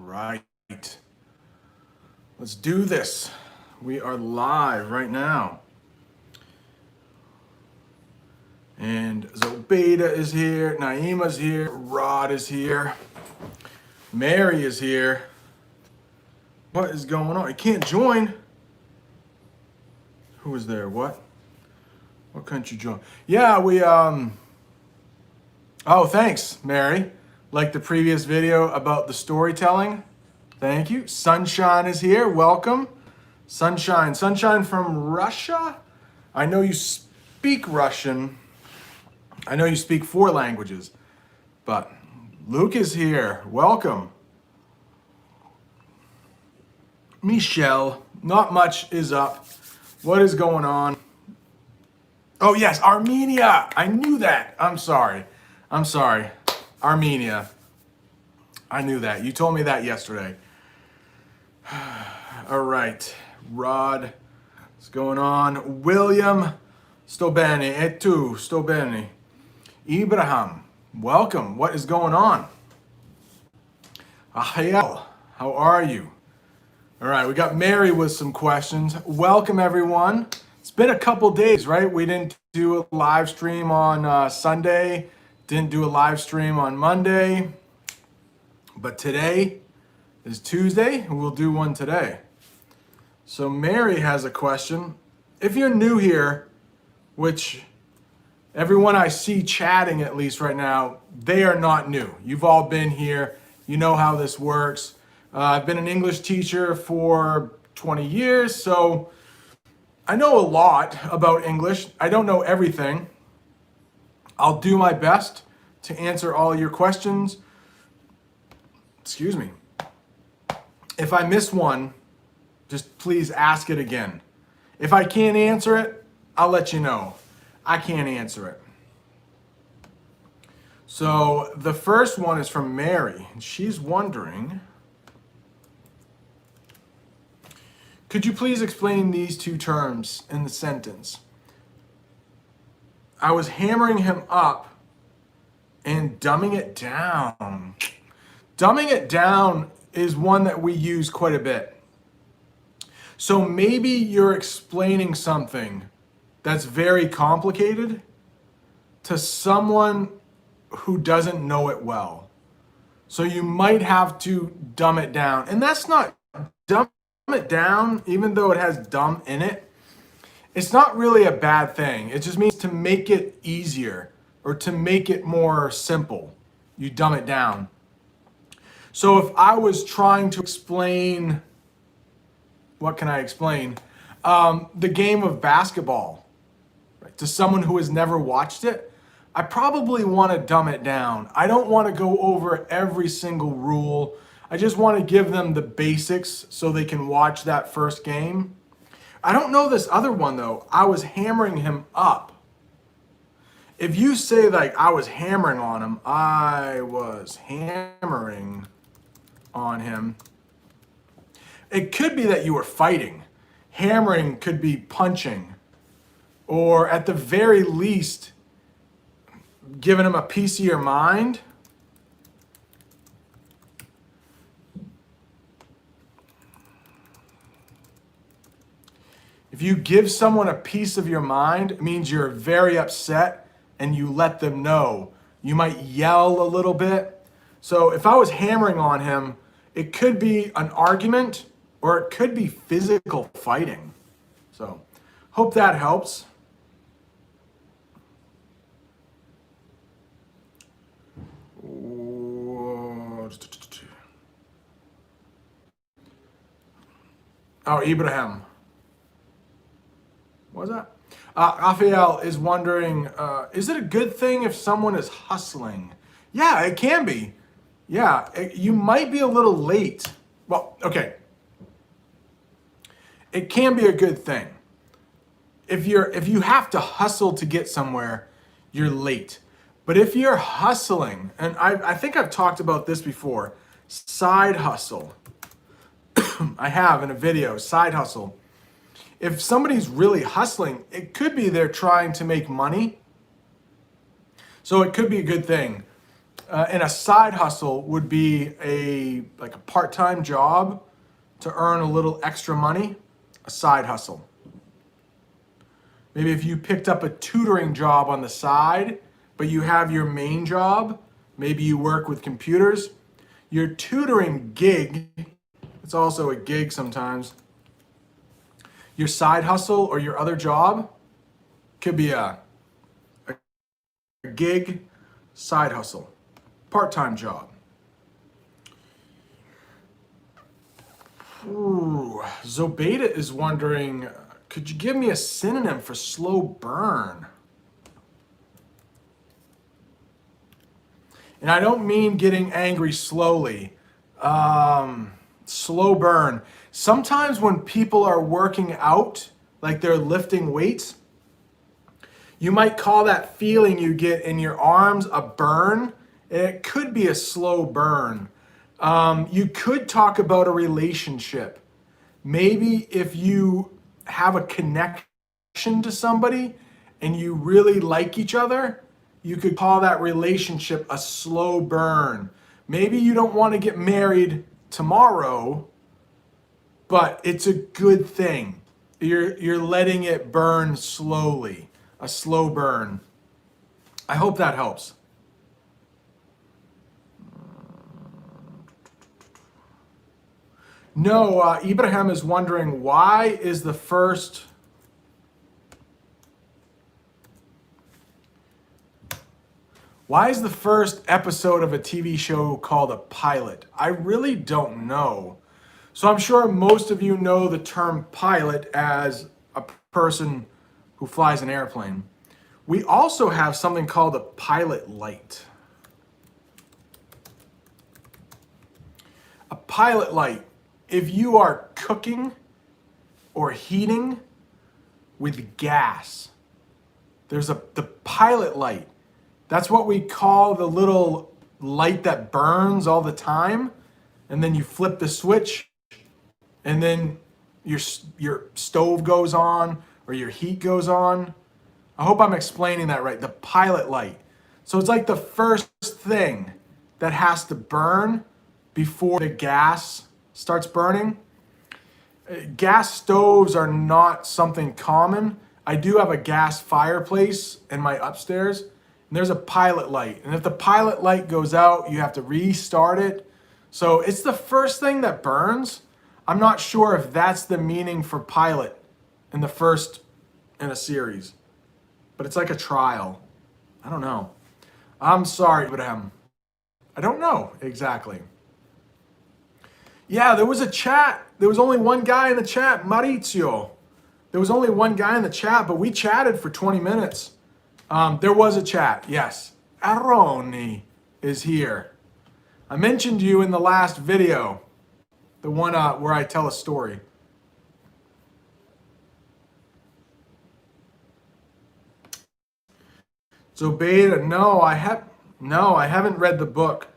right. Let's do this. We are live right now. And Zobeda is here, Naima's here, Rod is here, Mary is here. What is going on? You can't join. Who is there? What couldn't you join? Yeah, oh, thanks, Mary. Like the previous video about the storytelling. Thank you. Sunshine is here. Welcome. Sunshine from Russia. I know you speak Russian. I know you speak 4 languages, but Luke is here. Welcome. Michelle, not much is up. What is going on? Oh yes, Armenia. I knew that. I'm sorry. Armenia. I knew that. You told me that yesterday. All right. Rod, what's going on? William, sto bene. E tu, sto bene. Ibrahim, welcome. What is going on? Ahayel, how are you? All right, we got Mary with some questions. Welcome, everyone. It's been a couple days, right? We didn't do a live stream on Sunday, didn't do a live stream on Monday, but today is Tuesday, and we'll do one today. So Mary has a question. If you're new here, which everyone I see chatting at least right now, they are not new. You've all been here. You know how this works. I've been an English teacher for 20 years, so I know a lot about English. I don't know everything. I'll do my best to answer all your questions. Excuse me. If I miss one, just please ask it again. If I can't answer it, I'll let you know. I can't answer it. So the first one is from Mary, and she's wondering, could you please explain these 2 terms in the sentence? I was hammering him up and dumbing it down. Dumbing it down is one that we use quite a bit. So maybe you're explaining something that's very complicated to someone who doesn't know it well. So you might have to dumb it down. And that's not dumb it down, even though it has dumb in it. It's not really a bad thing. It just means to make it easier or to make it more simple. You dumb it down. So if I was trying to explain, what can I explain? The game of basketball, right, to someone who has never watched it, I probably want to dumb it down. I don't want to go over every single rule. I just want to give them the basics so they can watch that first game. I don't know this other one though. I was hammering him up. If you say like I was hammering on him, I was hammering on him. It could be that you were fighting. Hammering could be punching, or at the very least, giving him a piece of your mind. If you give someone a piece of your mind, it means you're very upset and you let them know. You might yell a little bit. So if I was hammering on him, it could be an argument or it could be physical fighting. So hope that helps. Oh, Ibrahim. What was that? Raphael is wondering, is it a good thing if someone is hustling? Yeah, it can be. Yeah, you might be a little late. Well, okay. It can be a good thing. If you have to hustle to get somewhere, you're late. But if you're hustling, and I think I've talked about this before, side hustle. I have in a video, side hustle. If somebody's really hustling, it could be they're trying to make money. So it could be a good thing. And a side hustle would be like a part-time job to earn a little extra money, a side hustle. Maybe if you picked up a tutoring job on the side, but you have your main job, maybe you work with computers, your tutoring gig, it's also a gig sometimes, your side hustle or your other job could be a gig, side hustle, part-time job. Ooh, Zobeta is wondering, could you give me a synonym for slow burn? And I don't mean getting angry slowly. Slow burn. Sometimes when people are working out, like they're lifting weights, you might call that feeling you get in your arms a burn. It could be a slow burn. You could talk about a relationship. Maybe if you have a connection to somebody and you really like each other, you could call that relationship a slow burn. Maybe you don't want to get married tomorrow, but it's a good thing. You're letting it burn slowly, a slow burn. I hope that helps. No, Ibrahim is wondering, why is the first episode of a TV show called a pilot? I really don't know. So I'm sure most of you know the term pilot as a person who flies an airplane. We also have something called a pilot light. A pilot light. If you are cooking or heating with gas, there's the pilot light. That's what we call the little light that burns all the time. And then you flip the switch and then your stove goes on or your heat goes on. I hope I'm explaining that right. The pilot light. So it's like the first thing that has to burn before the gas starts burning. Gas stoves are not something common. I do have a gas fireplace in my upstairs, and there's a pilot light. And if the pilot light goes out, you have to restart it. So it's the first thing that burns. I'm not sure if that's the meaning for pilot in a series, but it's like a trial. I don't know. I'm sorry, but I don't know exactly. Yeah, there was a chat. There was only one guy in the chat, Maurizio. There was only one guy in the chat, but we chatted for 20 minutes. There was a chat, yes. Aroni is here. I mentioned you in the last video, the one where I tell a story. So Beta, no, I haven't read the book,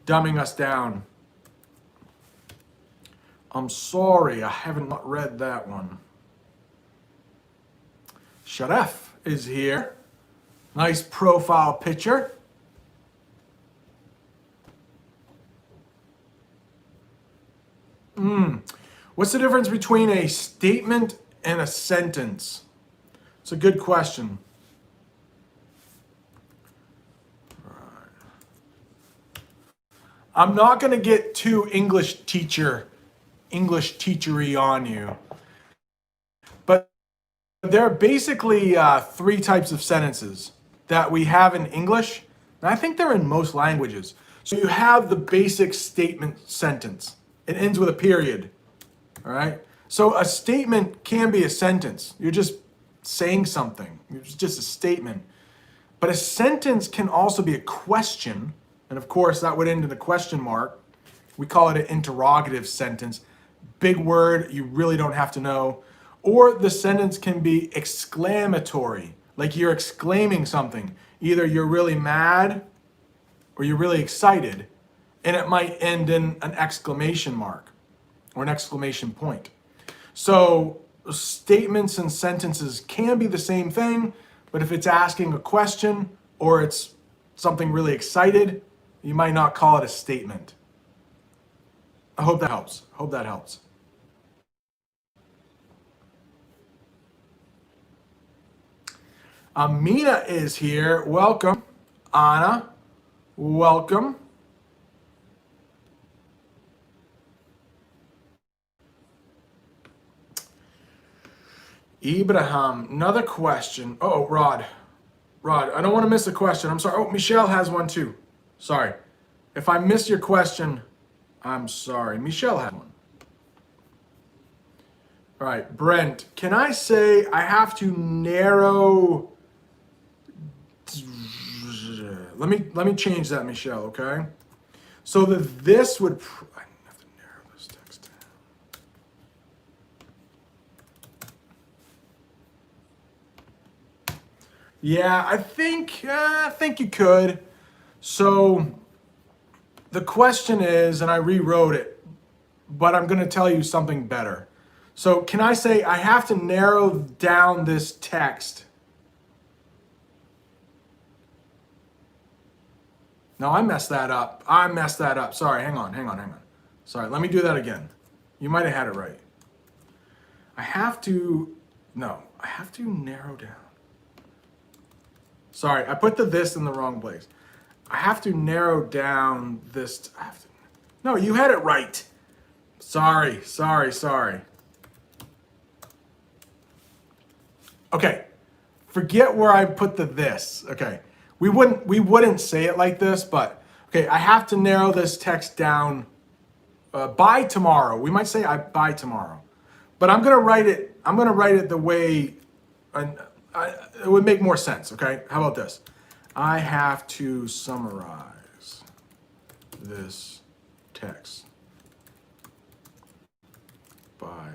Dumbing Us Down. I'm sorry, I haven't not read that one. Sharef is here. Nice profile picture. What's the difference between a statement and a sentence? It's a good question. I'm not going to get too English teachery on you. But there are basically three types of sentences that we have in English, and I think they're in most languages. So you have the basic statement sentence. It ends with a period, all right? So a statement can be a sentence. You're just saying something. It's just a statement. But a sentence can also be a question, and of course that would end in a question mark. We call it an interrogative sentence. Big word, you really don't have to know. Or the sentence can be exclamatory, like you're exclaiming something. Either you're really mad or you're really excited, and it might end in an exclamation mark or an exclamation point. So statements and sentences can be the same thing, but if it's asking a question or it's something really excited, You might not call it a statement. I hope that helps. Hope that helps. Amina is here. Welcome. Anna, welcome. Ibrahim, another question. Oh, Rod, I don't want to miss a question. I'm sorry. Oh, Michelle has one too. Sorry. If I miss your question, I'm sorry. Michelle had one. All right, Brent, can I say I have to narrow? Let me change that, Michelle, okay? So this would, I have to narrow this text down. Yeah, I think you could. So the question is, and I rewrote it, but I'm going to tell you something better. So can I say I have to narrow down this text? No, I messed that up. Sorry, hang on. Sorry, let me do that again. You might have had it right. I have to narrow down. Sorry, I put the this in the wrong place. I have to narrow down this. No, you had it right. Sorry. Okay, forget where I put the this. Okay, we wouldn't say it like this, but okay, I have to narrow this text down by tomorrow. We might say by tomorrow, but I'm gonna write it the way it would make more sense. Okay, how about this? I have to summarize this text by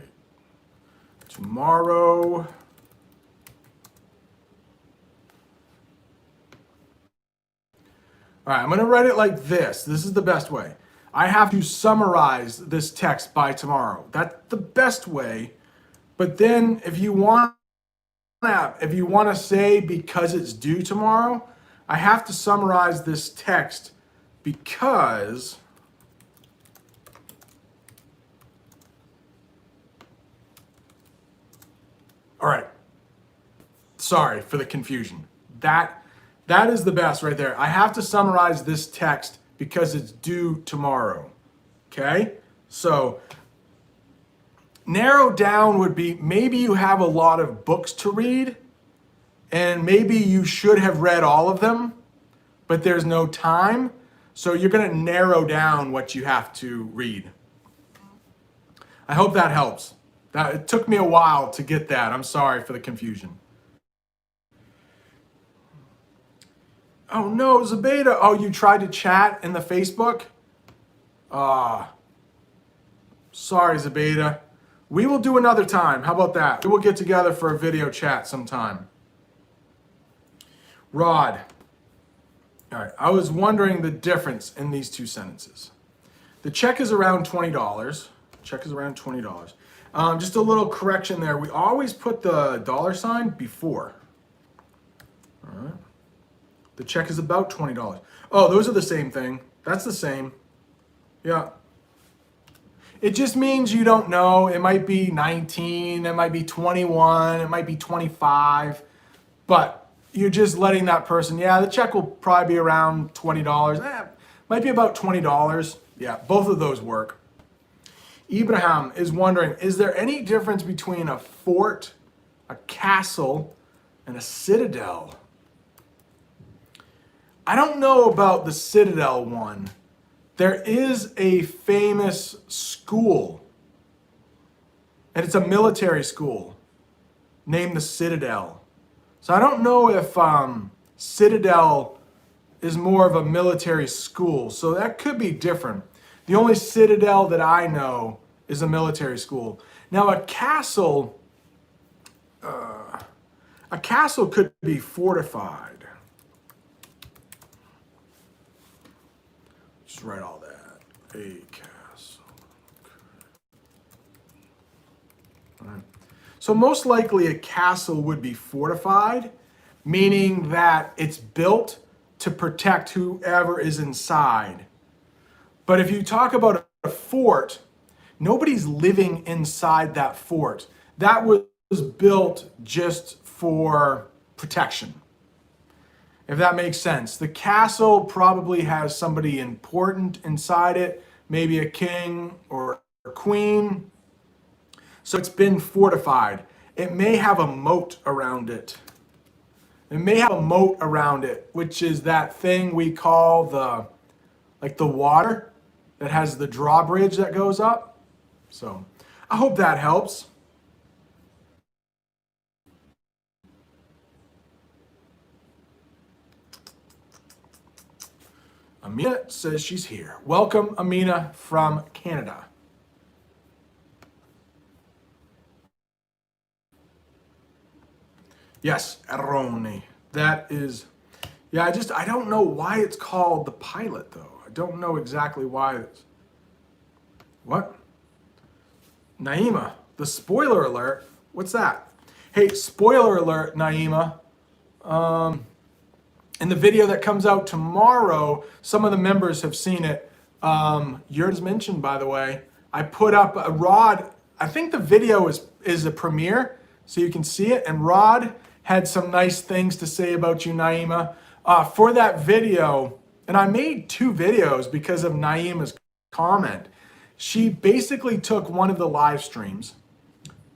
tomorrow. All right, I'm going to write it like this. This is the best way. I have to summarize this text by tomorrow. That's the best way. But then if you want to say because it's due tomorrow, I have to summarize this text because all right. Sorry for the confusion. That is the best right there. I have to summarize this text because it's due tomorrow. Okay? So narrow down would be maybe you have a lot of books to read and maybe you should have read all of them, but there's no time. So you're going to narrow down what you have to read. I hope that helps. It took me a while to get that. I'm sorry for the confusion. Oh no, Zabeda. Oh, you tried to chat in the Facebook? Sorry, Zabeda. We will do another time. How about that? We will get together for a video chat sometime. Rod. All right, I was wondering the difference in these two sentences. The check is around $20. Check is around $20. Just a little correction there. We always put the $ before. All right. The check is about $20. Oh, those are the same thing. That's the same. Yeah. It just means you don't know. It might be 19, it might be 21, it might be 25, but you're just letting that person, yeah, the check will probably be around $20. Might be about $20. Yeah, both of those work. Ibrahim is wondering, is there any difference between a fort, a castle, and a citadel? I don't know about the citadel one. There is a famous school, and it's a military school named the Citadel. So I don't know if Citadel is more of a military school, so that could be different. The only Citadel that I know is a military school. Now a castle could be fortified. Just write all that. A castle. All right. So most likely a castle would be fortified, meaning that it's built to protect whoever is inside. But if you talk about a fort, nobody's living inside that fort. That was built just for protection, if that makes sense. The castle probably has somebody important inside it, maybe a king or a queen. So it's been fortified. It may have a moat around it. It may have a moat around it, which is that thing we call the water that has the drawbridge that goes up. So I hope that helps. Amina says she's here. Welcome, Amina from Canada. Yes, errone. That is, yeah, I don't know why it's called the pilot, though. I don't know exactly why it's, what? Naima, the spoiler alert, what's that? Hey, spoiler alert, Naima. In the video that comes out tomorrow, some of the members have seen it. Yours mentioned, by the way. I put up a Rod. I think the video is a premiere, so you can see it. And Rod had some nice things to say about you, Naima. For that video, and I made 2 videos because of Naima's comment. She basically took one of the live streams,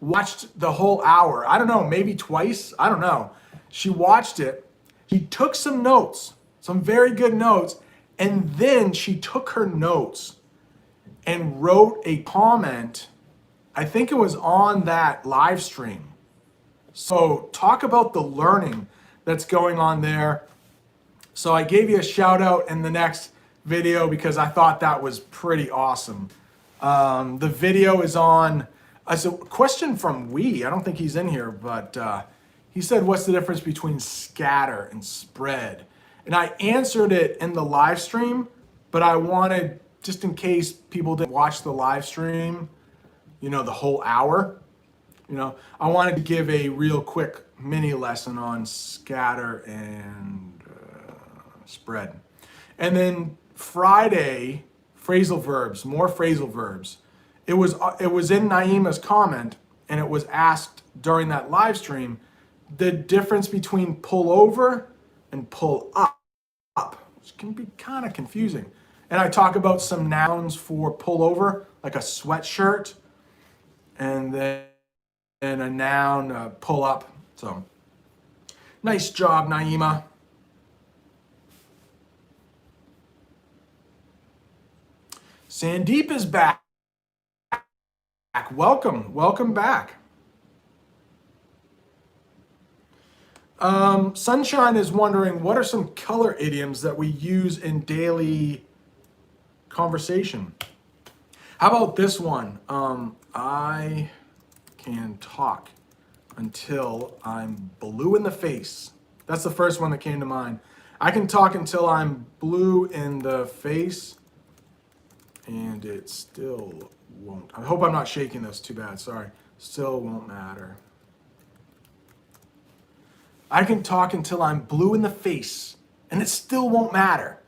watched the whole hour. I don't know, maybe twice. I don't know. She watched it. She took some notes, some very good notes, and then she took her notes and wrote a comment. I think it was on that live stream. So talk about the learning that's going on there. So I gave you a shout out in the next video because I thought that was pretty awesome. The video is on, as a question from I don't think he's in here, but he said, what's the difference between scatter and spread? And I answered it in the live stream, but I wanted, just in case people didn't watch the live stream, the whole hour, I wanted to give a real quick mini lesson on scatter and spread. And then Friday, phrasal verbs, more phrasal verbs. It was in Naima's comment, and it was asked during that live stream, the difference between pull over and pull up, which can be kind of confusing. And I talk about some nouns for pull over, like a sweatshirt, and then a noun, pull up. So nice job, Naima. Sandeep is back. Welcome back. Sunshine is wondering, what are some color idioms that we use in daily conversation? How about this one? I can talk until I'm blue in the face. That's the first one that came to mind. I can talk until I'm blue in the face, and it still won't. I hope I'm not shaking this too bad, sorry. Still won't matter. I can talk until I'm blue in the face, and it still won't matter.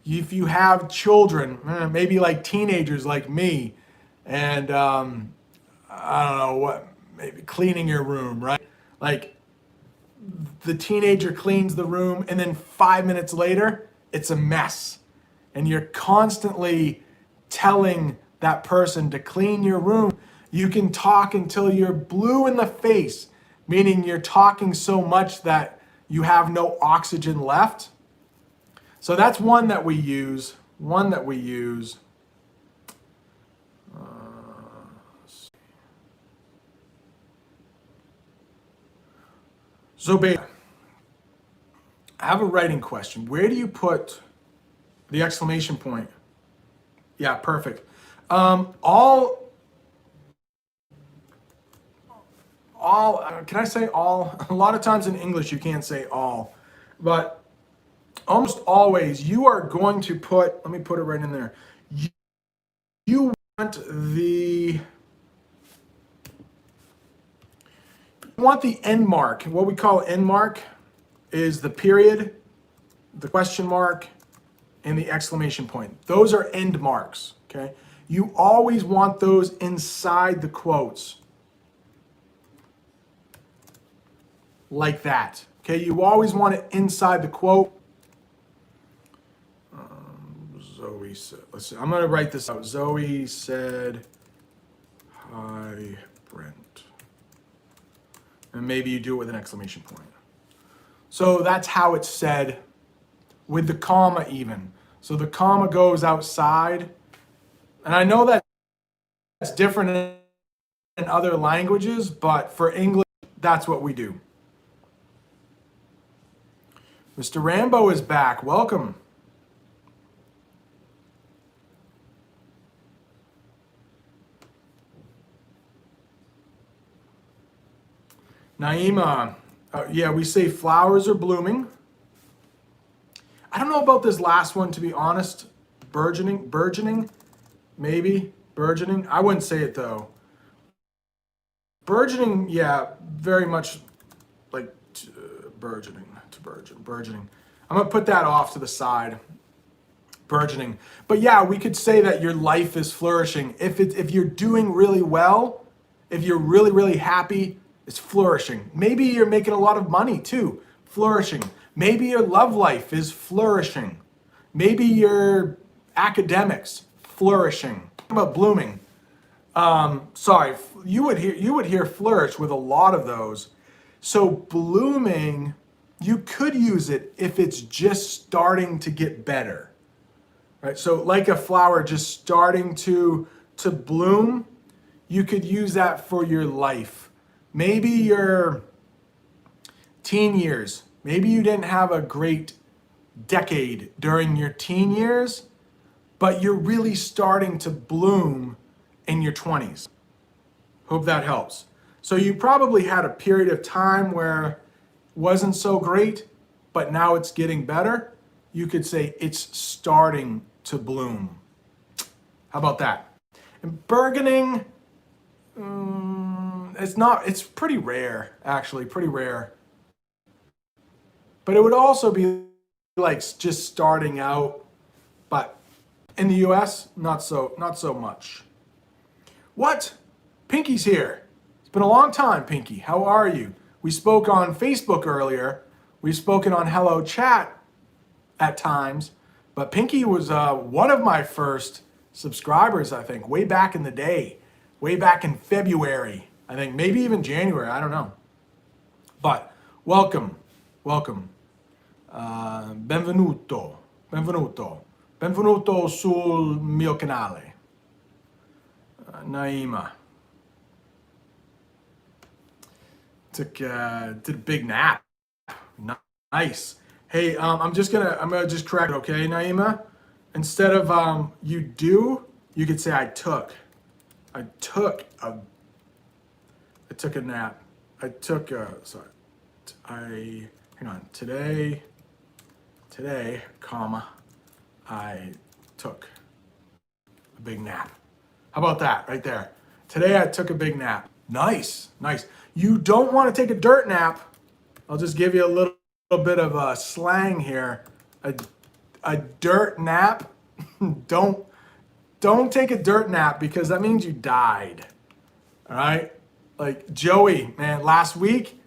If you have children, maybe like teenagers like me, and I don't know what, maybe cleaning your room, right? Like the teenager cleans the room, and then 5 minutes later, it's a mess. And you're constantly telling that person to clean your room. You can talk until you're blue in the face, meaning you're talking so much that you have no oxygen left. So that's one that we use. Zobaida, I have a writing question. Where do you put the exclamation point? Yeah, perfect. Can I say all? A lot of times in English you can't say all, but almost always you are going to put, let me put it right in there. You want the end mark. What we call end mark is the period, the question mark, and the exclamation point. Those are end marks, okay? You always want those inside the quotes. Like that, okay? You always want it inside the quote. Zoe said, let's see, I'm gonna write this out. Zoe said, hi, Brent. And maybe you do it with an exclamation point. So that's how it's said with the comma even. So the comma goes outside. And I know that's different in other languages, but for English, that's what we do. Mr. Rambo is back. Welcome. Naima, yeah, we say flowers are blooming. I don't know about this last one, to be honest. Burgeoning, maybe, burgeoning. I wouldn't say it though. Burgeoning, yeah, very much like burgeoning. I'm gonna put that off to the side. Burgeoning. But yeah, we could say that your life is flourishing. If you're doing really well, if you're really, really happy, it's flourishing. Maybe you're making a lot of money too, flourishing. Maybe your love life is flourishing. Maybe your academics, flourishing. What about blooming? Sorry, you would hear flourish with a lot of those. So blooming, you could use it if it's just starting to get better, right? So like a flower just starting to bloom, you could use that for your life. Maybe your teen years, maybe you didn't have a great decade during your teen years, but you're really starting to bloom in your 20s. Hope that helps. So you probably had a period of time where it wasn't so great, but now it's getting better. You could say it's starting to bloom. How about that? And burgeoning, it's pretty rare, actually, pretty rare. But it would also be like just starting out, but in the US, not so much. What? Pinky's here. It's been a long time, Pinky. How are you? We spoke on Facebook earlier. We've spoken on Hello Chat at times, but Pinky was one of my first subscribers, I think, way back in the day, way back in February, I think, maybe even January, I don't know. But welcome. Benvenuto sul mio canale. Naima. Did a big nap. Nice. Hey, I'm gonna just correct it, okay, Naima? Instead of you could say I took a nap. Hang on, today, comma, I took a big nap. How about that right there? Today I took a big nap. Nice. You don't want to take a dirt nap. I'll just give you a little bit of slang here. A dirt nap. Don't take a dirt nap because that means you died. All right? Like Joey, man, last week,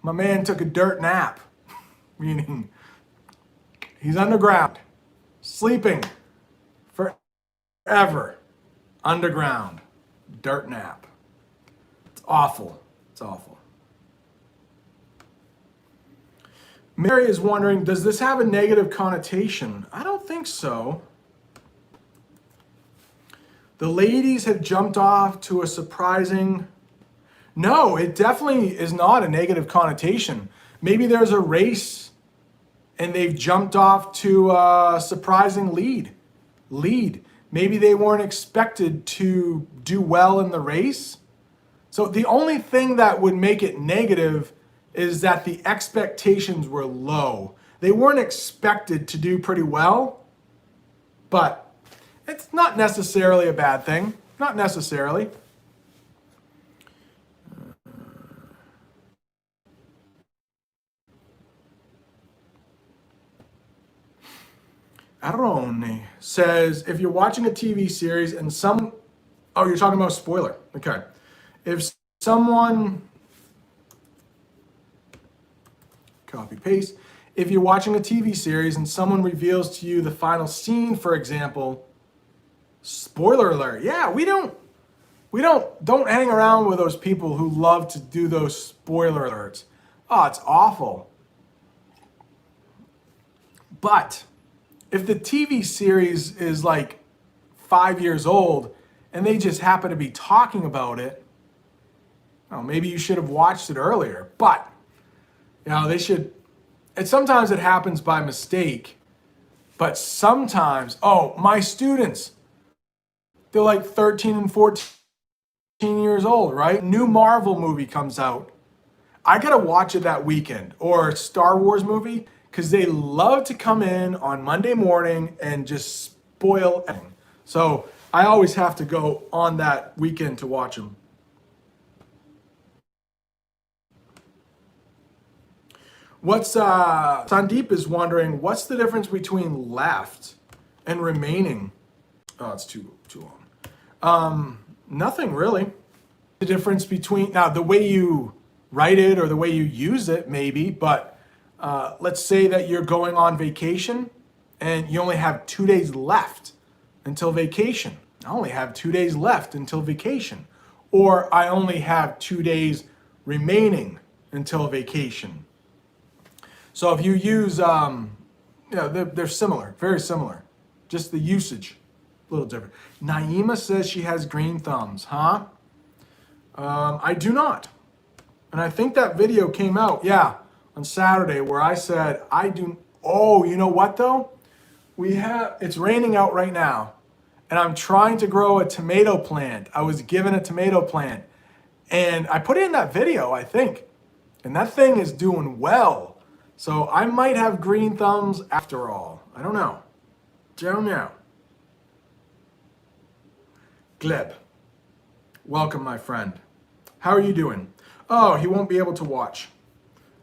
my man took a dirt nap, meaning he's underground, sleeping forever, underground, dirt nap. It's awful. Mary is wondering, does this have a negative connotation? I don't think so. The ladies have jumped off to a surprising... No, it definitely is not a negative connotation. Maybe there's a race and they've jumped off to a surprising lead. Maybe they weren't expected to do well in the race. So the only thing that would make it negative is that the expectations were low. They weren't expected to do pretty well, but it's not necessarily a bad thing. Not necessarily. Arone says, if you're watching a TV series and some, oh, you're talking about spoiler. Okay. If someone, copy paste, if you're watching a TV series and someone reveals to you the final scene, for example, spoiler alert. Yeah, don't hang around with those people who love to do those spoiler alerts. Oh, it's awful. But if the TV series is like 5 years old and they just happen to be talking about it, well, maybe you should have watched it earlier. But, they should, sometimes it happens by mistake, but sometimes, my students, they're like 13 and 14 years old, right? New Marvel movie comes out. I gotta watch it that weekend, or Star Wars movie, because they love to come in on Monday morning and just spoil everything. So I always have to go on that weekend to watch them. Sandeep is wondering, what's the difference between left and remaining? Oh, it's too long. Nothing really. The difference between, now the way you write it or the way you use it maybe, but let's say that you're going on vacation and you only have 2 days left until vacation. I only have 2 days left until vacation. Or I only have 2 days remaining until vacation. So if you use, they're similar, very similar. Just the usage, a little different. Naima says she has green thumbs, huh? I do not. And I think that video came out, on Saturday, where I said, I do, you know what though? It's raining out right now, and I'm trying to grow a tomato plant. I was given a tomato plant, and I put it in that video, I think, and that thing is doing well. So I might have green thumbs after all. I don't know. Gleb, welcome, my friend. How are you doing? Oh, he won't be able to watch.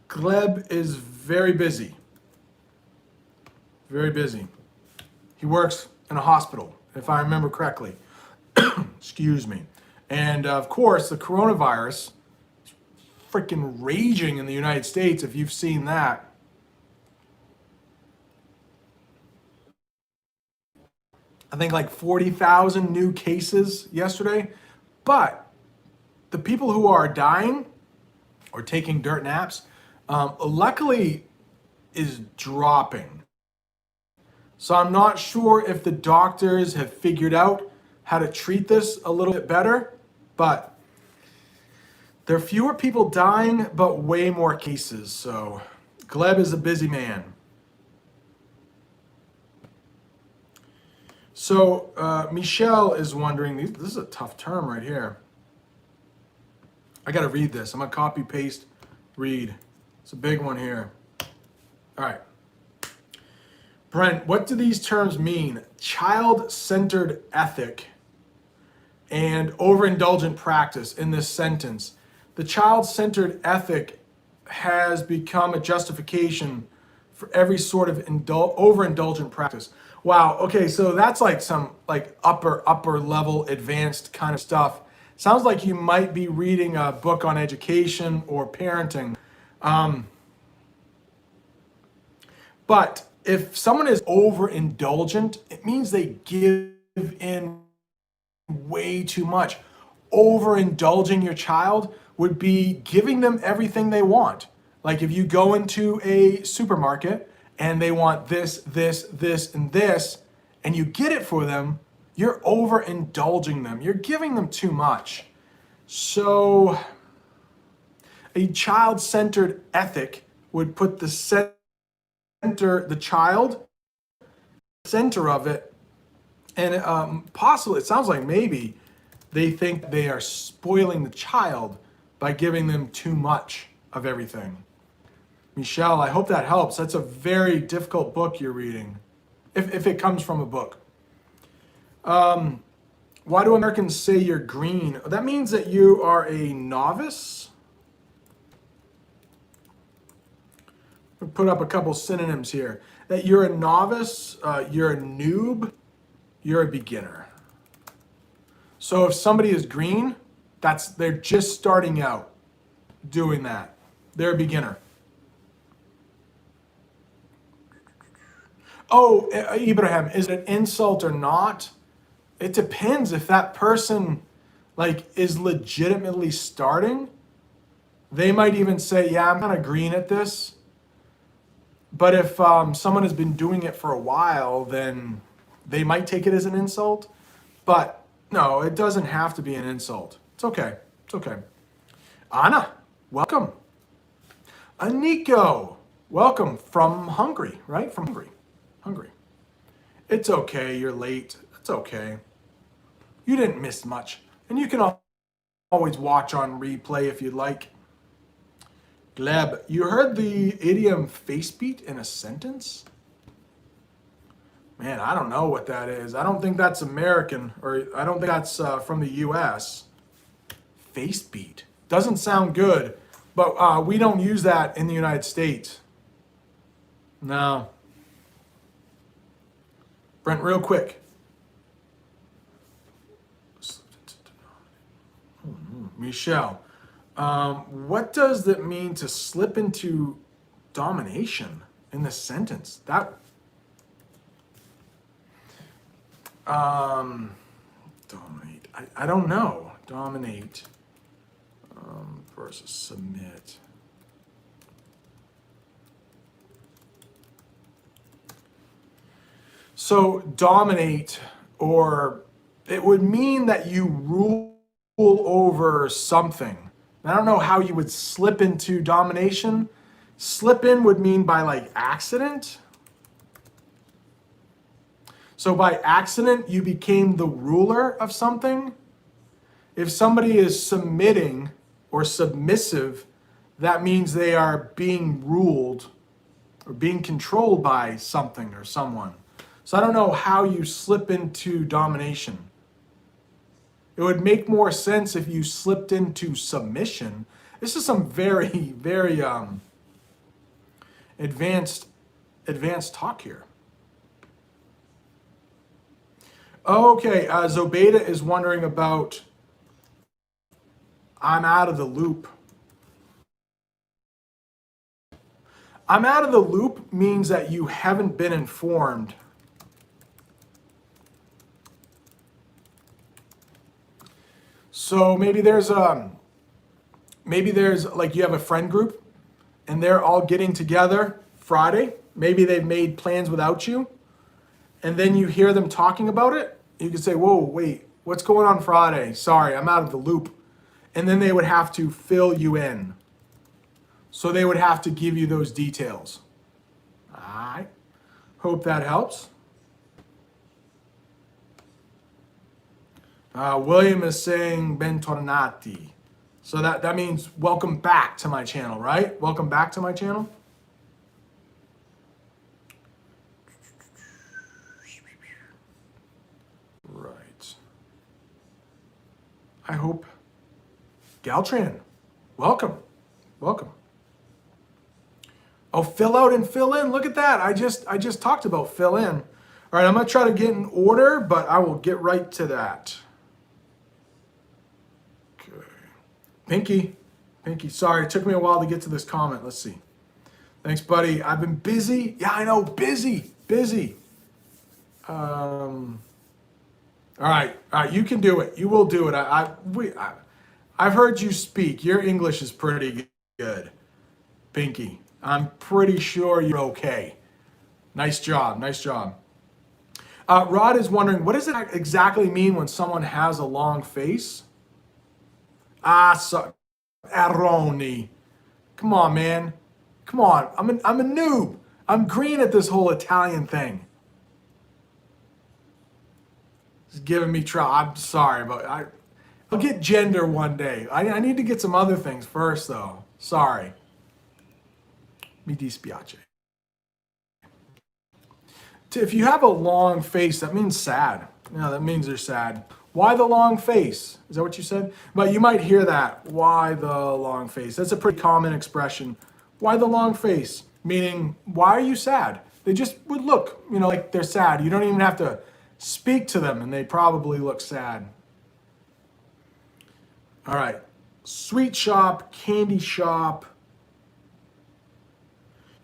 Gleb is very busy. Very busy. He works in a hospital, if I remember correctly. Excuse me. And of course, the coronavirus is freaking raging in the United States, if you've seen that. I think like 40,000 new cases yesterday. But the people who are dying or taking dirt naps, luckily is dropping. So I'm not sure if the doctors have figured out how to treat this a little bit better, but there are fewer people dying, but way more cases. So Gleb is a busy man. So Michelle is wondering, this is a tough term right here. I got to read this. I'm going to copy, paste, read. It's a big one here. All right. Brent, what do these terms mean? Child-centered ethic and overindulgent practice in this sentence. The child-centered ethic has become a justification for every sort of overindulgent practice. Wow. Okay, so that's like some upper level advanced kind of stuff. Sounds like you might be reading a book on education or parenting. But if someone is overindulgent, it means they give in way too much. Overindulging your child would be giving them everything they want. Like if you go into a supermarket and they want this, and this, and you get it for them, you're overindulging them. You're giving them too much. So a child-centered ethic would put the child, center of it, and possibly, it sounds like maybe they think they are spoiling the child by giving them too much of everything. Michelle, I hope that helps. That's a very difficult book you're reading, if it comes from a book. Why do Americans say you're green? That means that you are a novice. We'll put up a couple synonyms here. that you're a novice, you're a noob, you're a beginner. So if somebody is green, they're just starting out doing that. They're a beginner. Oh, Ibrahim, is it an insult or not? It depends if that person like is legitimately starting. They might even say, yeah, I'm kind of green at this. But if someone has been doing it for a while, then they might take it as an insult. But no, it doesn't have to be an insult. It's okay. It's okay. Anna, welcome. Aniko, welcome from Hungary, right? From Hungary. It's okay, you're late. It's okay. You didn't miss much. And you can always watch on replay if you'd like. Gleb, you heard the idiom face beat in a sentence? Man, I don't know what that is. I don't think that's American, or I don't think that's from the US. Face beat. Doesn't sound good, but we don't use that in the United States. No. Brent, real quick. Michelle, what does it mean to slip into domination in the sentence? That dominate. I don't know. Dominate versus submit. So dominate, or it would mean that you rule over something. I don't know how you would slip into domination. Slip in would mean by like accident. So by accident, you became the ruler of something. If somebody is submitting or submissive, that means they are being ruled or being controlled by something or someone. So I don't know how you slip into domination. It would make more sense if you slipped into submission. This is some very, very advanced talk here. Okay, Zobeda is wondering about I'm out of the loop. I'm out of the loop means that you haven't been informed. So maybe there's like you have a friend group and they're all getting together Friday. Maybe they've made plans without you. And then you hear them talking about it. You can say, whoa, wait, what's going on Friday? Sorry, I'm out of the loop. And then they would have to fill you in. So they would have to give you those details. All right. Hope that helps. William is saying bentornati. So that means welcome back to my channel, right? Welcome back to my channel. Right. I hope. Galtran, welcome. Welcome. Oh, fill out and fill in. Look at that. I just talked about fill in. All right, I'm going to try to get in order, but I will get right to that. Pinky, sorry, it took me a while to get to this comment. Let's see. Thanks, buddy. I've been busy. Yeah, I know, busy. All right, you can do it. You will do it. I've heard you speak. Your English is pretty good, Pinky. I'm pretty sure you're okay. Nice job. Rod is wondering, what does it exactly mean when someone has a long face? So Aroni. Come on, man. Come on. I'm a noob. I'm green at this whole Italian thing. It's giving me trouble. I'm sorry, but I'll get gender one day. I need to get some other things first, though. Sorry. Mi dispiace. If you have a long face, that means sad. Yeah, that means they're sad. Why the long face? Is that what you said? But you might hear that. Why the long face? That's a pretty common expression. Why the long face? Meaning, why are you sad? They just would look, like they're sad. You don't even have to speak to them and they probably look sad. All right. Sweet shop, candy shop.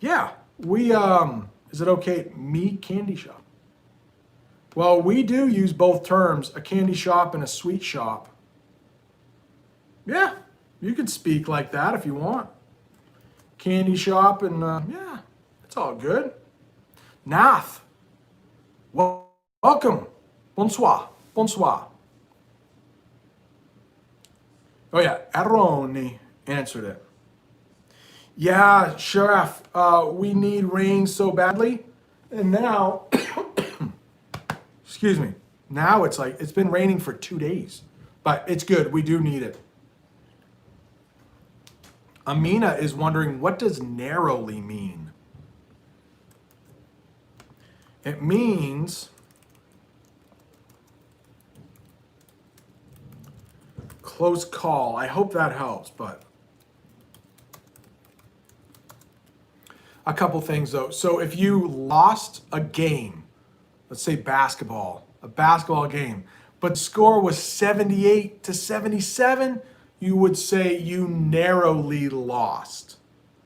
Yeah, is it okay? Me, candy shop. Well, we do use both terms, a candy shop and a sweet shop. Yeah, you can speak like that if you want. Candy shop and yeah, it's all good. Nath, welcome. Bonsoir, bonsoir. Oh yeah, Aroni answered it. Yeah, Sheriff, we need rain so badly. And now, excuse me, now it's been raining for 2 days. But it's good, we do need it. Amina is wondering, what does narrowly mean? It means close call. I hope that helps, but a couple things though. So if you lost a game, let's say a basketball game, but the score was 78-77, you would say you narrowly lost.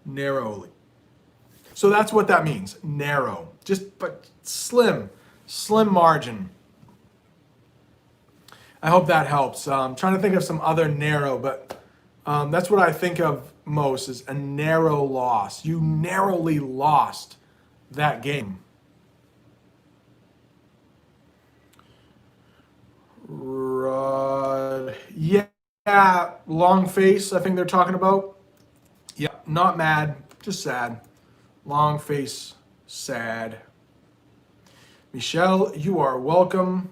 Narrowly. So that's what that means, narrow. But slim margin. I hope that helps. I'm trying to think of some other narrow, but that's what I think of most is a narrow loss. You narrowly lost that game. Yeah, long face, I think they're talking about. Yeah, not mad, just sad. Long face, sad. Michelle, you are welcome.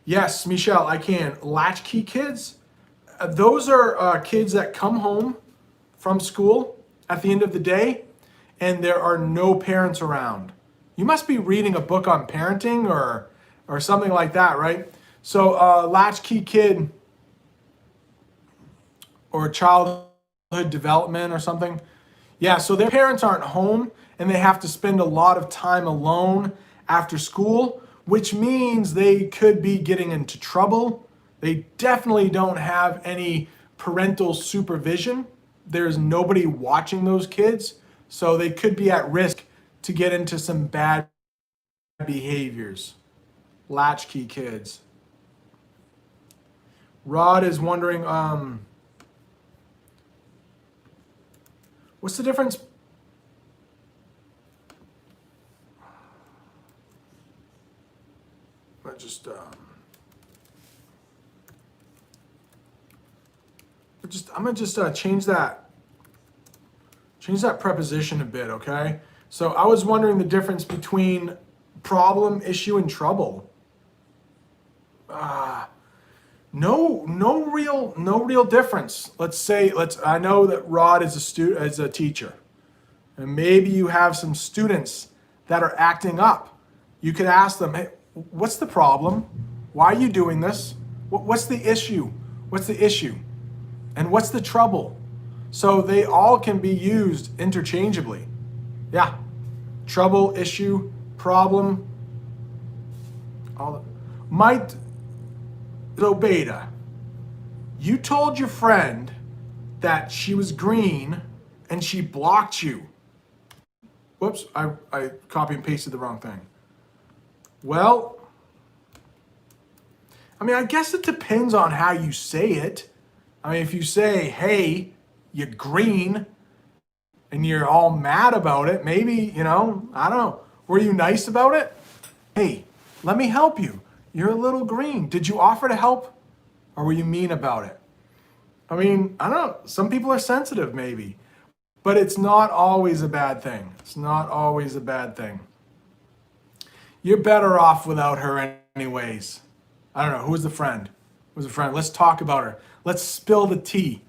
Yes, Michelle, I can. Latchkey kids, those are kids that come home from school at the end of the day and there are no parents around. You must be reading a book on parenting or something like that, right? So latchkey kid or childhood development or something. Yeah, so their parents aren't home and they have to spend a lot of time alone after school, which means they could be getting into trouble. They definitely don't have any parental supervision. There's nobody watching those kids, so they could be at risk to get into some bad behaviors. Latchkey kids. Rod is wondering, what's the difference? I'm gonna just change that preposition a bit, okay? So I was wondering the difference between problem, issue, and trouble. No real difference. I know that Rod is a teacher, and maybe you have some students that are acting up. You could ask them, hey, what's the problem? Why are you doing this? What's the issue? What's the issue? And what's the trouble? So they all can be used interchangeably. Yeah, trouble, issue, problem. So Beta, you told your friend that she was green and she blocked you. Whoops, I copy and pasted the wrong thing. Well, I mean, I guess it depends on how you say it. I mean, if you say, hey, you're green, and you're all mad about it, maybe, I don't know. Were you nice about it? Hey, let me help you. You're a little green. Did you offer to help? Or were you mean about it? I mean, I don't know. Some people are sensitive, maybe. But it's not always a bad thing. It's not always a bad thing. You're better off without her anyways. I don't know. Who's the friend? Who's the friend? Let's talk about her. Let's spill the tea.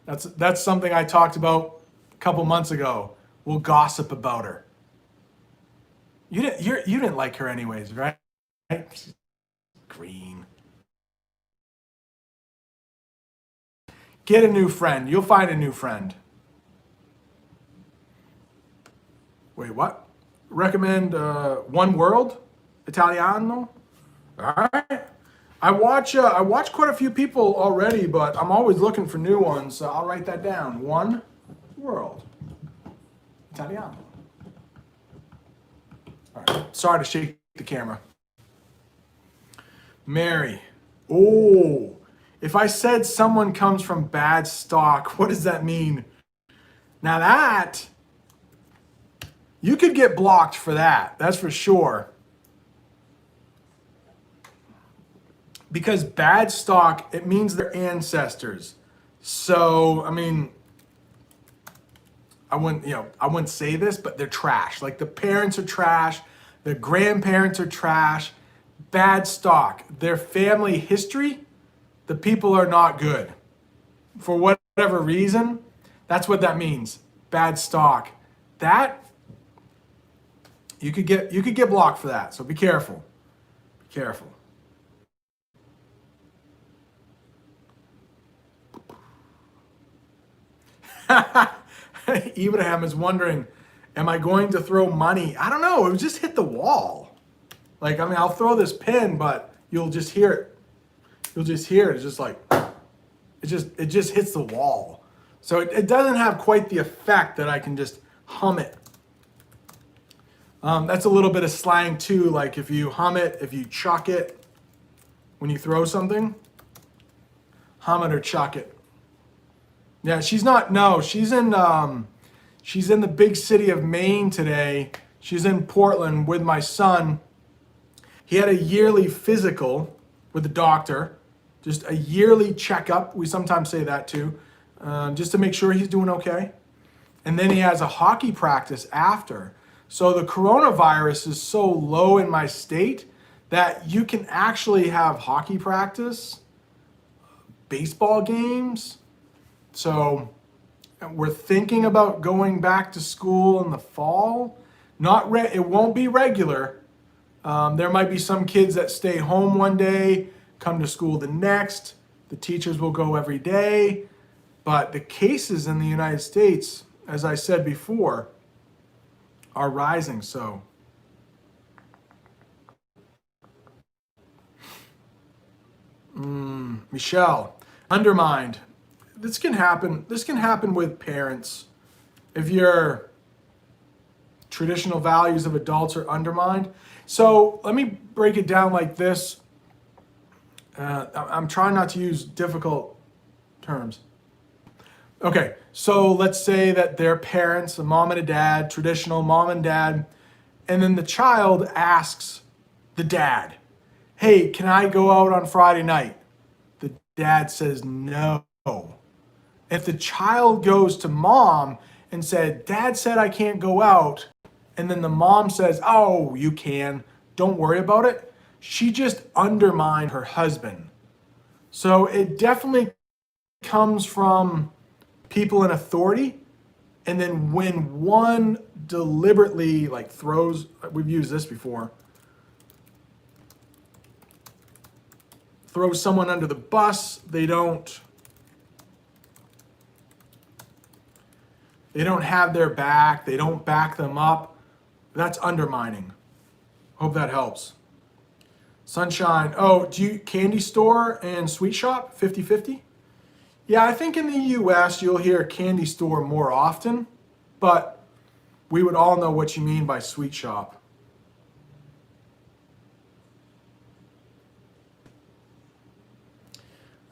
That's something I talked about a couple months ago. We'll gossip about her. You didn't like her anyways, right? She's green. Get a new friend. You'll find a new friend. Wait, what? Recommend One World, Italiano. All right. I watch quite a few people already, but I'm always looking for new ones. So I'll write that down. One World, Italiano. All right. Sorry to shake the camera. Mary. Oh, if I said someone comes from bad stock, what does that mean? Now that, you could get blocked for that. That's for sure. Because bad stock, it means their ancestors. So, I mean, I wouldn't say this, but they're trash. Like the parents are trash, the grandparents are trash, bad stock. Their family history, the people are not good. For whatever reason, that's what that means. Bad stock. That you could get blocked for that. So be careful. Be careful. Ibrahim is wondering, am I going to throw money? I don't know. It would just hit the wall. Like, I mean, I'll throw this pin, but you'll just hear it. You'll just hear it. It's just like, it just hits the wall. So it doesn't have quite the effect that I can just hum it. That's a little bit of slang too. Like if you hum it, if you chuck it, when you throw something, hum it or chuck it. Yeah, she's not. No, she's in the big city of Maine today. She's in Portland with my son. He had a yearly physical with the doctor, just a yearly checkup. We sometimes say that too, just to make sure he's doing okay. And then he has a hockey practice after. So the coronavirus is so low in my state that you can actually have hockey practice, baseball games. So we're thinking about going back to school in the fall. It won't be regular. There might be some kids that stay home one day, come to school the next. The teachers will go every day. But the cases in the United States, as I said before, are rising. So Michelle, undermined. This can happen. This can happen with parents. If your traditional values of adults are undermined. So let me break it down like this. I'm trying not to use difficult terms. Okay, so let's say that their parents, a mom and a dad, traditional mom and dad, and then the child asks the dad, hey, can I go out on Friday night? The dad says no. If the child goes to mom and said, Dad said I can't go out, and then the mom says, oh, you can, don't worry about it, she just undermined her husband. So it definitely comes from people in authority. And then when one deliberately like throws, we've used this before, throws someone under the bus, they don't have their back, they don't back them up, that's undermining. Hope that helps. Sunshine, oh, do you candy store and sweet shop 50-50? Yeah, I think in the US you'll hear candy store more often, but we would all know what you mean by sweet shop.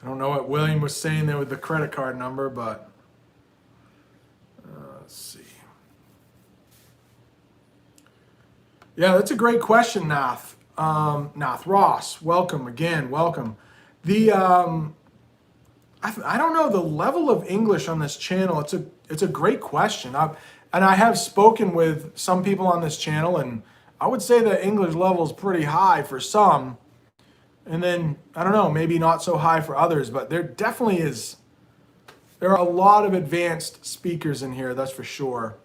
I don't know what William was saying there with the credit card number, but let's see. Yeah, that's a great question, Nath. Nath Ross, welcome again, welcome. The I don't know the level of English on this channel. It's a great question. And I have spoken with some people on this channel, and I would say the English level is pretty high for some. And then, I don't know, maybe not so high for others, but there definitely is. There are a lot of advanced speakers in here, that's for sure.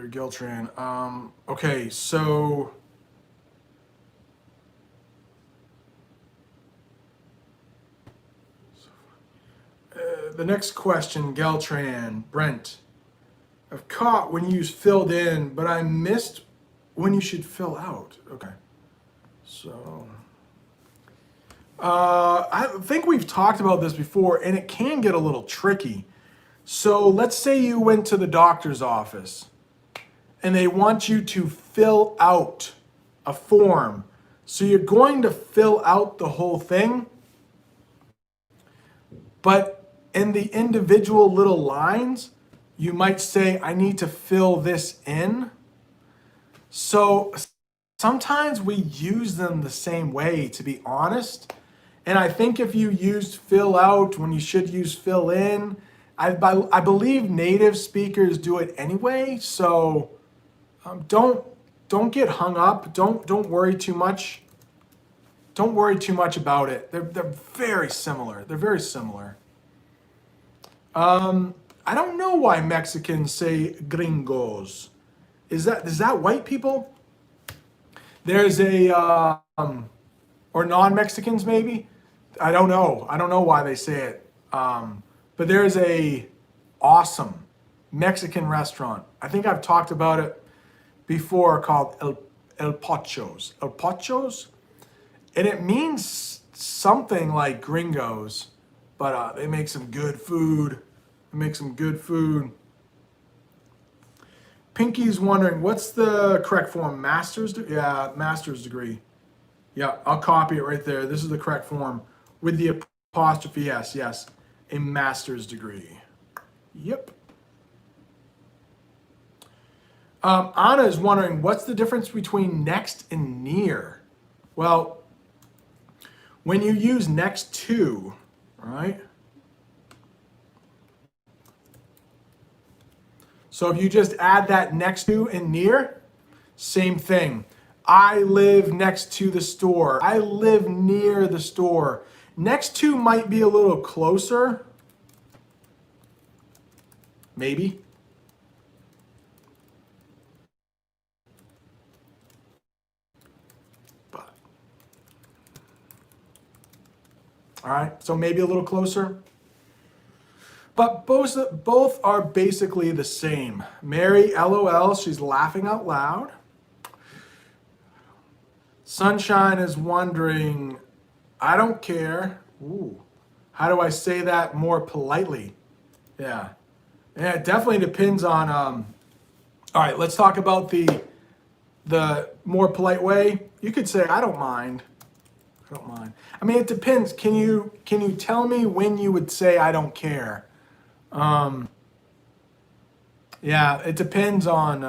Giltran. Okay, so the next question, Geltran, Brent. I've caught when you use filled in, but I missed when you should fill out. Okay, so I think we've talked about this before, and it can get a little tricky. So let's say you went to the doctor's office and they want you to fill out a form. So you're going to fill out the whole thing, but in the individual little lines, you might say, I need to fill this in. So sometimes we use them the same way, to be honest. And I think if you used fill out when you should use fill in, I believe native speakers do it anyway. So don't get hung up. Don't worry too much. Don't worry too much about it. They're very similar. They're very similar. I don't know why Mexicans say gringos. Is that white people? There's a or non-Mexicans maybe. I don't know. I don't know why they say it. But there's a awesome Mexican restaurant. I think I've talked about it before, called El Pochos. El Pochos, and it means something like gringos, but they make some good food. They make some good food. Pinky's wondering, what's the correct form? Master's degree? Yeah, master's degree. Yeah, I'll copy it right there. This is the correct form with the apostrophe S. Yes, a master's degree. Yep. Anna is wondering, what's the difference between next and near? Well, when you use next to, right? So if you just add that next to and near, same thing. I live next to the store. I live near the store. Next to might be a little closer. Maybe. But. All right, so maybe a little closer. But both are basically the same. Mary, LOL, she's laughing out loud. Sunshine is wondering, I don't care. Ooh, how do I say that more politely? Yeah, it definitely depends on. All right, let's talk about the more polite way. You could say, I don't mind. I don't mind. I mean, it depends. Can you tell me when you would say I don't care? Yeah, it depends on,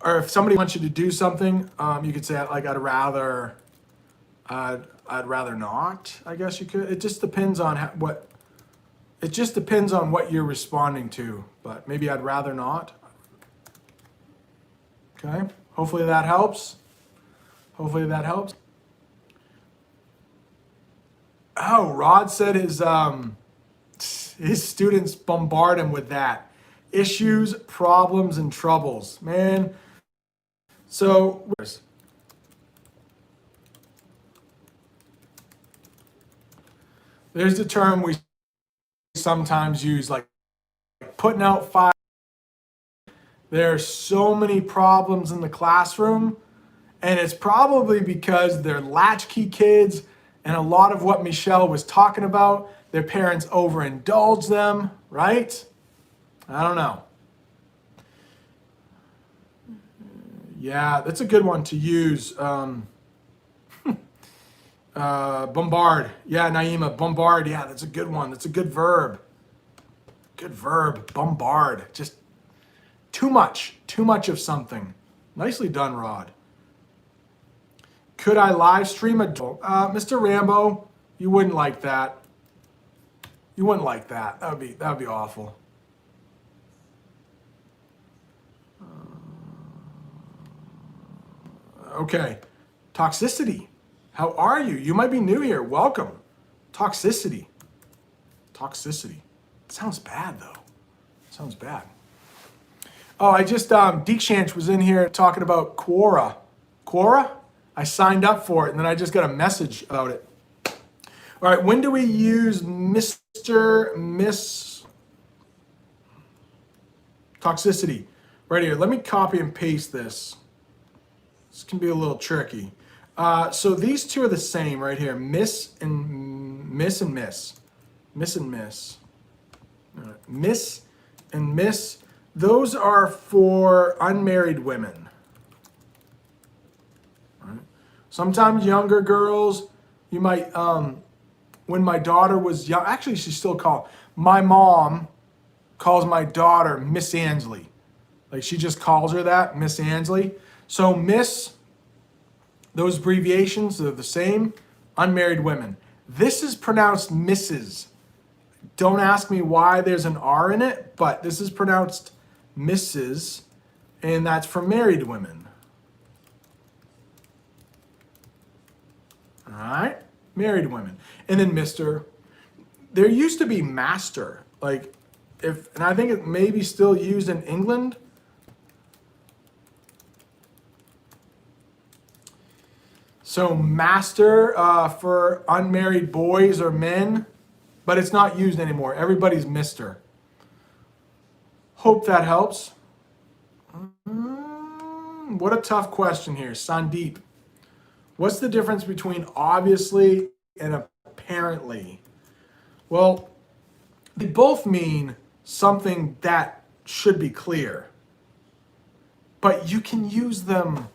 or if somebody wants you to do something, you could say like I'd rather not. I guess you could. It just depends on what. It just depends on what you're responding to. But maybe I'd rather not. Okay. Hopefully that helps. Hopefully that helps. Oh, Rod said his students bombard him with that. Issues, problems, and troubles. Man. So, there's the term we sometimes use, like putting out fire. There are so many problems in the classroom, and it's probably because they're latchkey kids, and a lot of what Michelle was talking about, their parents overindulge them, right? I don't know. Yeah, that's a good one to use. Bombard. Yeah, Naima, bombard. Yeah, that's a good one. That's a good verb. Good verb, bombard. Just too much of something. Nicely done, Rod. Could I live stream a Mr. Rambo? You wouldn't like that. You wouldn't like that. That would be awful. Okay. Toxicity. How are you? You might be new here. Welcome. Toxicity. Toxicity. Sounds bad though. Sounds bad. Oh, I just, Deekshant was in here talking about Quora. Quora? I signed up for it and then I just got a message about it. All right, when do we use Mr., Miss toxicity? Right here, let me copy and paste this. This can be a little tricky. So these two are the same right here, miss and miss and miss. Miss and miss. Miss and miss. Those are for unmarried women. Right. Sometimes younger girls, you might, when my daughter was young, actually she's still called, my mom calls my daughter Miss Ansley. Like she just calls her that, Miss Ansley. So miss, those abbreviations are the same, unmarried women. This is pronounced Mrs. Don't ask me why there's an R in it, but this is pronounced Mrs. and that's for married women. All right, married women. And then Mr. There used to be master, like if, and I think it may be still used in England. So master for unmarried boys or men, but it's not used anymore. Everybody's Mr. Hope that helps. What a tough question here. Sandeep. What's the difference between obviously and apparently? Well, they both mean something that should be clear. But you can use them.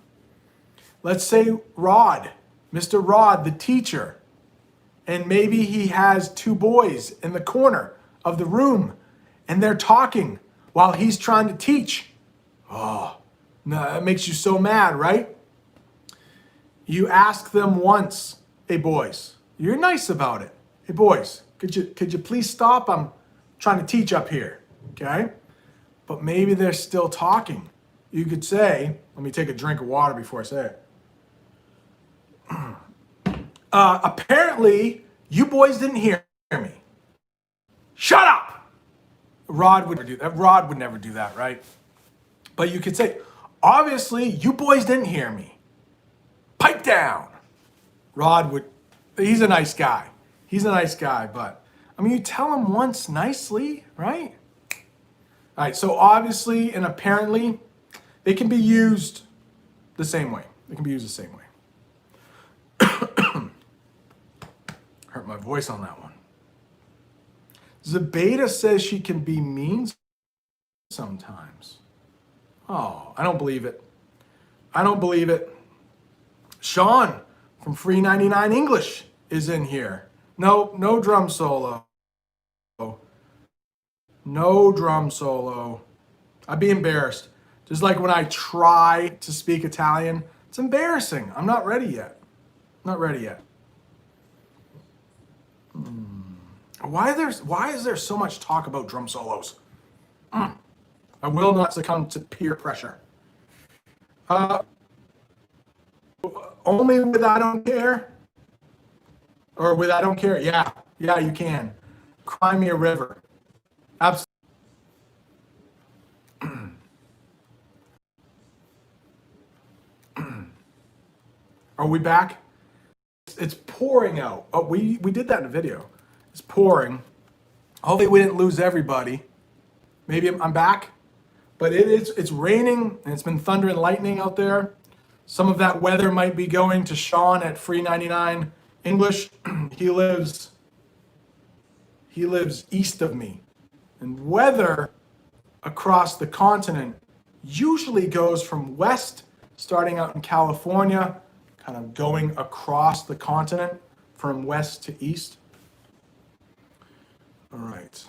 Let's say Rod, Mr. Rod, the teacher, and maybe he has two boys in the corner of the room and they're talking while he's trying to teach. Oh, no, that makes you so mad, right? You ask them once, hey boys, you're nice about it. Hey boys, could you please stop? I'm trying to teach up here, okay? But maybe they're still talking. You could say, let me take a drink of water before I say it. Apparently, you boys didn't hear me. Shut up! Rod would never do that. Rod would never do that, right? But you could say, obviously, you boys didn't hear me. Pipe down. Rod would, he's a nice guy. He's a nice guy, but, I mean, you tell him once nicely, right? All right, so obviously and apparently, they can be used the same way. They can be used the same way. Hurt my voice on that one. Zabeda says she can be mean sometimes. Oh, I don't believe it. I don't believe it. Sean from Free 99 English is in here. No drum solo. No drum solo. I'd be embarrassed. Just like when I try to speak Italian, it's embarrassing. I'm not ready yet. Not ready yet. Why is there so much talk about drum solos? I will not succumb to peer pressure. Only with I don't care? Or with I don't care? Yeah, you can. Cry me a river. Absolutely. Are we back? It's pouring out. Oh, we did that in a video. It's pouring. Hopefully we didn't lose everybody. Maybe I'm back. But it's raining and it's been thunder and lightning out there. Some of that weather might be going to Sean at Free 99 English. He lives east of me. And weather across the continent usually goes from west, starting out in California, kind of going across the continent from west to east. All right.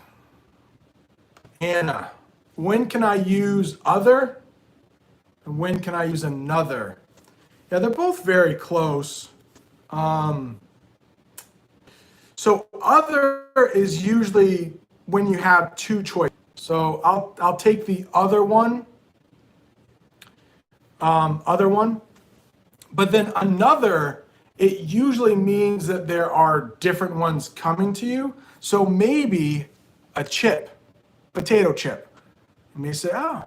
Anna, when can I use other? And when can I use another? Yeah, they're both very close. So other is usually when you have two choices. So I'll take the other one. But then another, it usually means that there are different ones coming to you. So maybe a chip, potato chip. You may say, oh,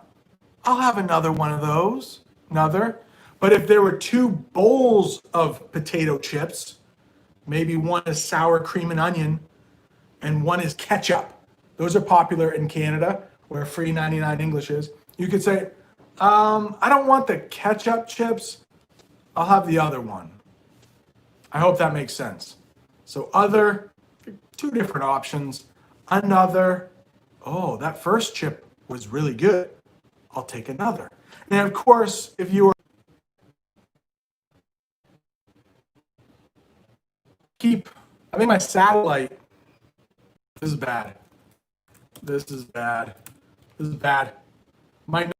I'll have another one of those. Another. But if there were 2 bowls of potato chips, maybe one is sour cream and onion and one is ketchup. Those are popular in Canada where free 99 English is. You could say, I don't want the ketchup chips. I'll have the other one. I hope that makes sense. So other, 2 different options. Another, oh, that first chip was really good. I'll take another. And of course, if you were I think my satellite, this is bad. This is bad. This is bad. Might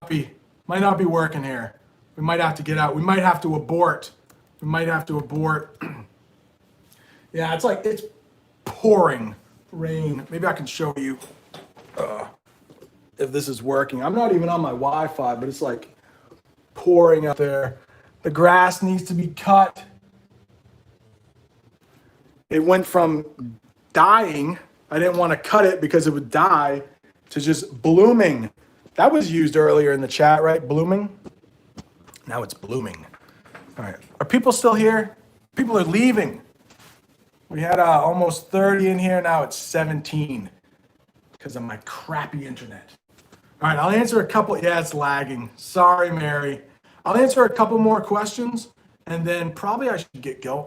not be working here. We might have to get out. We might have to abort. Yeah, it's pouring rain. Maybe I can show you if this is working. I'm not even on my Wi-Fi, but it's like pouring out there. The grass needs to be cut. It went from dying, I didn't want to cut it because it would die, to just blooming. That was used earlier in the chat, right? Blooming. Now it's blooming. All right. Are people still here? People are leaving. We had almost 30 in here. Now it's 17 because of my crappy internet. All right. I'll answer a couple. Yeah, it's lagging. Sorry, Mary. I'll answer a couple more questions and then probably I should get going.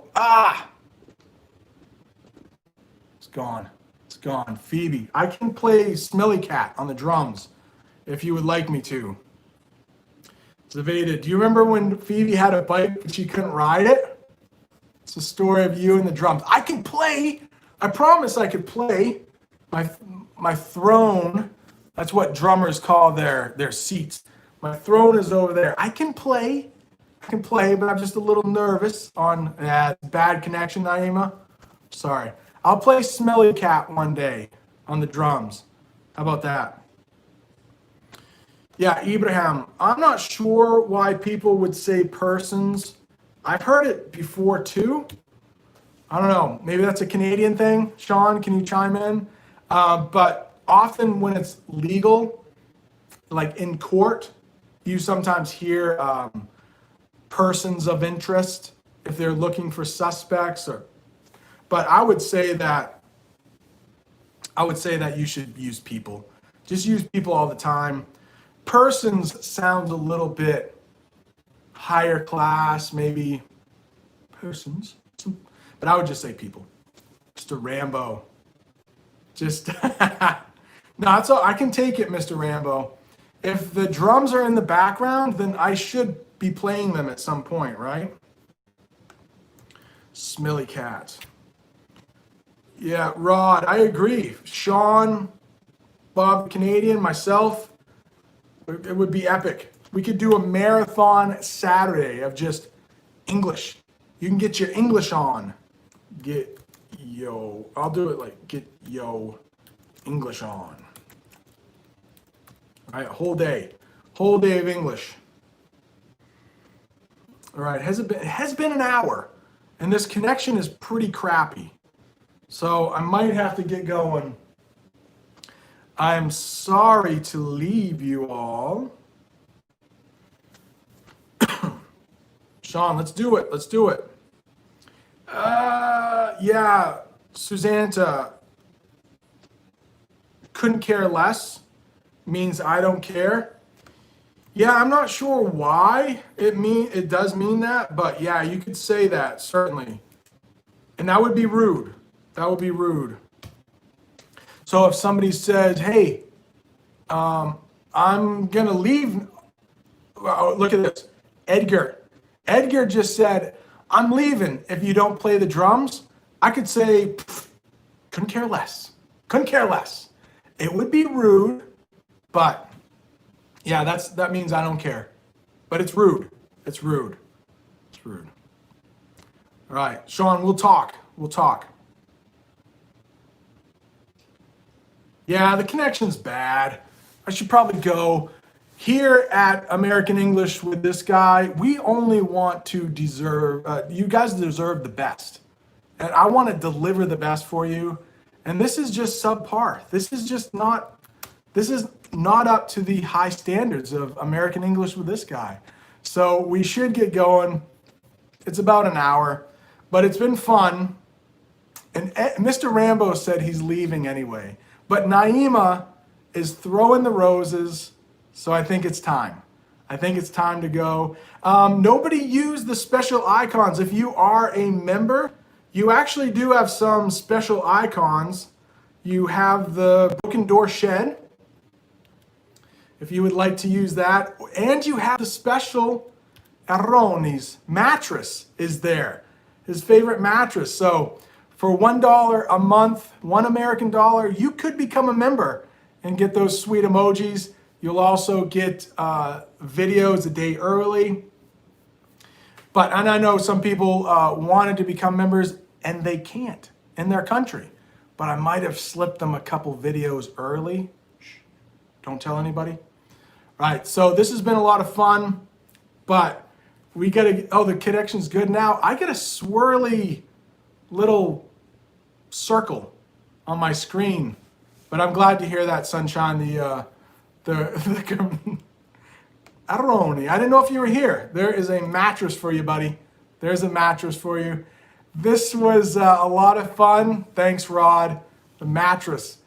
It's gone. It's gone. Phoebe, I can play Smelly Cat on the drums if you would like me to. Zaveda, do you remember when Phoebe had a bike but she couldn't ride it? It's a story of you and the drums. I can play. I promise I could play. My throne, that's what drummers call their seats. My throne is over there. I can play, but I'm just a little nervous on bad connection, Naima. Sorry. I'll play Smelly Cat one day on the drums. How about that? Yeah, Ibrahim, I'm not sure why people would say persons. I've heard it before too. I don't know. Maybe that's a Canadian thing. Sean, can you chime in? But often when it's legal, like in court, you sometimes hear persons of interest if they're looking for suspects or. But I would say that you should use people. Just use people all the time. Persons sounds a little bit higher class, maybe persons. But I would just say people. Mr. Rambo. Just no, it's all, I can take it, Mr. Rambo. If the drums are in the background, then I should be playing them at some point, right? Smelly Cat. Yeah, Rod, I agree. Sean, Bob the Canadian, myself, it would be epic. We could do a marathon Saturday of just English. You can get your English on. I'll do it like get yo English on. All right, whole day of English. All right, it has been an hour and this connection is pretty crappy. So I might have to get going. I'm sorry to leave you all. Sean, let's do it. Yeah, Susanna, couldn't care less means I don't care. Yeah, I'm not sure why it does mean that, but yeah, you could say that, certainly. And that would be rude. So if somebody says, hey, I'm going to leave. Look at this. Edgar just said, I'm leaving if you don't play the drums. I could say, couldn't care less. It would be rude, but yeah, that means I don't care. But it's rude. All right, Sean, we'll talk. Yeah, the connection's bad. I should probably go. Here at American English with this guy, we only want to you guys deserve the best. And I want to deliver the best for you. And this is just subpar. This is just not this is not up to the high standards of American English with this guy. So we should get going. It's about an hour, but it's been fun. And Mr. Rambo said he's leaving anyway. But Naima is throwing the roses, so I think it's time. I think it's time to go. Nobody used the special icons. If you are a member, you actually do have some special icons. You have the Broken Door Shed, if you would like to use that. And you have the special Aroni's mattress is there. His favorite mattress. So for $1 a month, $1 American dollar, you could become a member and get those sweet emojis. You'll also get videos a day early. And I know some people wanted to become members and they can't in their country. But I might have slipped them a couple videos early. Shh, don't tell anybody. All right, so this has been a lot of fun, but we gotta, oh, the connection's good now. I get a swirly little circle on my screen, but I'm glad to hear that, Sunshine, Aroni, I didn't know if you were here. There is a mattress for you, buddy. There's a mattress for you. This was a lot of fun. Thanks, Rod. The mattress.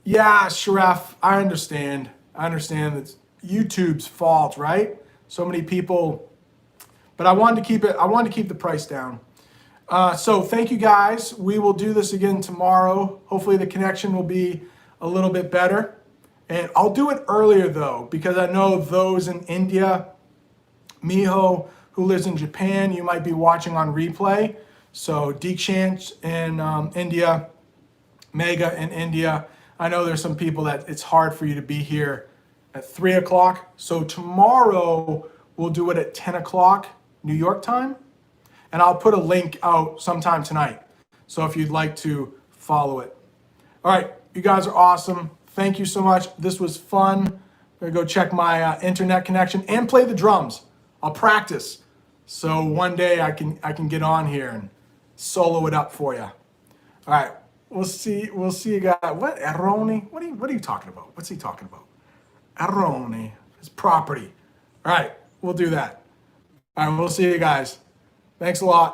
Yeah, Sharaf, I understand. I understand that's YouTube's fault, right? So many people, but I wanted to keep it. I wanted to keep the price down. So thank you guys. We will do this again tomorrow. Hopefully the connection will be a little bit better. And I'll do it earlier though, because I know those in India, Miho, who lives in Japan, you might be watching on replay. So Deekshant in India, Mega in India. I know there's some people that it's hard for you to be here at 3 o'clock. So tomorrow we'll do it at 10 o'clock New York time. And I'll put a link out sometime tonight. So if you'd like to follow it. All right, you guys are awesome. Thank you so much. This was fun. I'm gonna go check my internet connection and play the drums. I'll practice. So one day I can get on here and solo it up for you. All right, we'll see you guys. What, Aroni? What are you talking about? What's he talking about? Aroni, his property. All right, we'll do that. All right, we'll see you guys. Thanks a lot.